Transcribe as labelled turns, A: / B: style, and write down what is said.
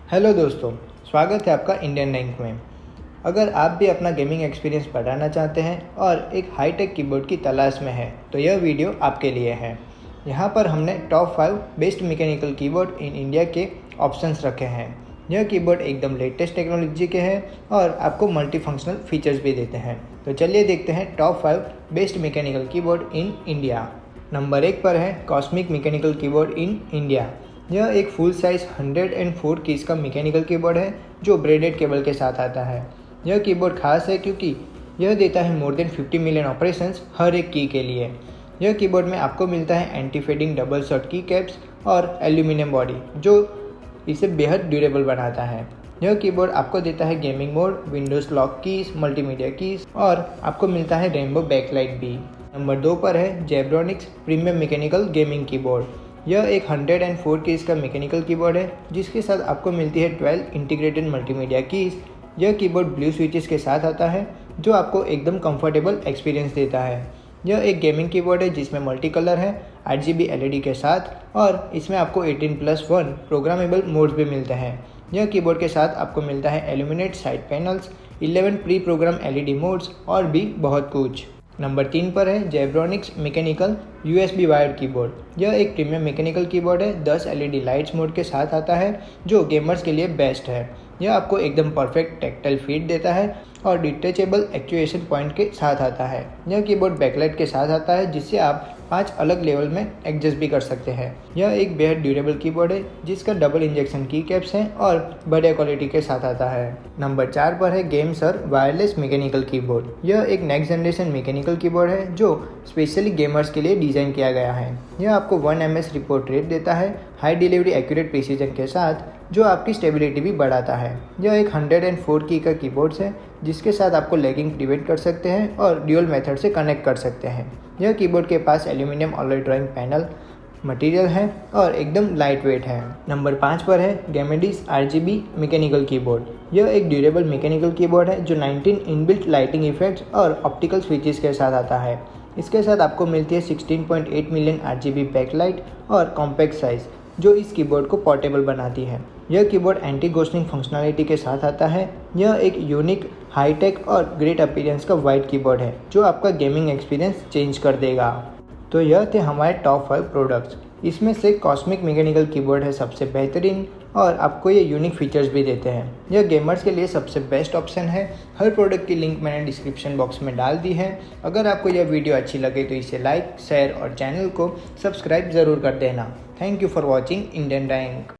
A: Hello दोस्तों, स्वागत है आपका इंडियन रैंक में। अगर आप भी अपना गेमिंग एक्सपीरियंस बढ़ाना चाहते हैं और एक हाई टेक कीबोर्ड की तलाश में हैं, तो यह वीडियो आपके लिए है। यहाँ पर हमने top 5 best mechanical keyboard in India के ऑप्शंस रखे हैं। यह कीबोर्ड एकदम लेटेस्ट टेक्नोलॉजी के हैं और आपको मल्टी फंक्शनल फीचर्स भी देते हैं। तो चलिए देखते हैं top 5 best mechanical keyboard in India. Number 1 पर है cosmic mechanical keyboard in India. यह एक फुल साइज 104 कीज का मैकेनिकल कीबोर्ड है जो ब्रेडेड केबल के साथ आता है। यह कीबोर्ड खास है क्योंकि यह देता है मोर देन 50 मिलियन ऑपरेशंस हर एक की के लिए। यह कीबोर्ड में आपको मिलता है एंटी फेडिंग डबल शॉट की कैप्स और एल्यूमिनियम बॉडी जो इसे बेहद ड्यूरेबल बनाता है। यह कीबोर्ड आपको देता है gaming mode, Windows lock keys, multimedia keys और आपको मिलता है रेनबो बैकलाइट भी। नंबर 2 पर है Zebronics premium mechanical gaming keyboard. यह एक 104 कीज का मैकेनिकल कीबोर्ड है जिसके साथ आपको मिलती है 12 इंटीग्रेटेड मल्टीमीडिया कीज। यह कीबोर्ड ब्लू स्विचेस के साथ आता है जो आपको एकदम कंफर्टेबल एक्सपीरियंस देता है। यह एक गेमिंग कीबोर्ड है जिसमें मल्टी कलर है, RGB LED के साथ और इसमें आपको 18+1 प्रोग्रामेबल मोड्स भी मिलते हैं। यह कीबोर्ड के साथ आपको मिलता है illuminate side panels, 11 pre program LED modes और भी बहुत कुछ। नंबर 3 पर है Zebronics mechanical USB wired keyboard. यह एक प्रीमियम मैकेनिकल कीबोर्ड है, 10 LED लाइट्स मोड के साथ आता है जो गेमर्स के लिए बेस्ट है। यह आपको एकदम परफेक्ट टैक्टाइल फीड देता है और डिटेचेबल एक्चुएशन पॉइंट के साथ आता है। यह कीबोर्ड बैकलाइट के साथ आता है जिससे आप 5 अलग लेवल में एडजस्ट भी कर सकते हैं। यह एक बेहद ड्यूरेबल कीबोर्ड है जिसका डबल इंजेक्शन की कैप्स हैं और बढ़िया क्वालिटी के साथ आता है। नंबर 4 पर है गेमसर वायरलेस मैकेनिकल कीबोर्ड। यह एक नेक्स्ट जनरेशन मैकेनिकल कीबोर्ड है जो स्पेशली गेमर्स के लिए डिज़ाइन किया गया है। यह आपको 1 ms रिपोर्ट रेट देता है, हाई डिलीवरी एक्यूरेट प्रिसीजन के साथ जो आपकी स्टेबिलिटी भी बढ़ाता है। यह एक 104 की का कीबोर्ड है जिसके साथ आपको लैगिंग प्रिवेंट कर सकते हैं और ड्यूअल मेथड से कनेक्ट कर सकते हैं। यह कीबोर्ड के पास aluminium alloy drawing panel material है और एकदम लाइट वेट है। नंबर 5 पर है गैमेडिस RGB मैकेनिकल कीबोर्ड। यह एक ड्यूरेबल मैकेनिकल कीबोर्ड है जो 19 इनबिल्ट लाइटिंग इफेक्ट्स और ऑप्टिकल स्विचेस के साथ आता है। इसके साथ आपको मिलती है 16.8 मिलियन RGB बैकलाइट और कॉम्पैक्ट साइज जो इस कीबोर्ड को पोर्टेबल बनाती है। यह कीबोर्ड एंटी घोस्टिंग फंक्शनैलिटी के साथ आता है। यह एक यूनिक हाईटेक और ग्रेट अपीयरेंस का वाइट कीबोर्ड है जो आपका गेमिंग एक्सपीरियंस चेंज कर देगा। तो यह थे हमारे टॉप 5 प्रोडक्ट्स। इसमें से कॉस्मिक मैकेनिकल कीबोर्ड है सबसे बेहतरीन और आपको ये यूनिक फीचर्स भी देते हैं। यह गेमर्स के लिए सबसे बेस्ट ऑप्शन है। हर प्रोडक्ट की लिंक मैंने डिस्क्रिप्शन बॉक्स में डाल दी है। अगर आपको यह वीडियो अच्छी लगे तो इसे लाइक, शेयर और चैनल को सब्सक्राइब ज़रूर कर देना। Thank you for watching Indian rank.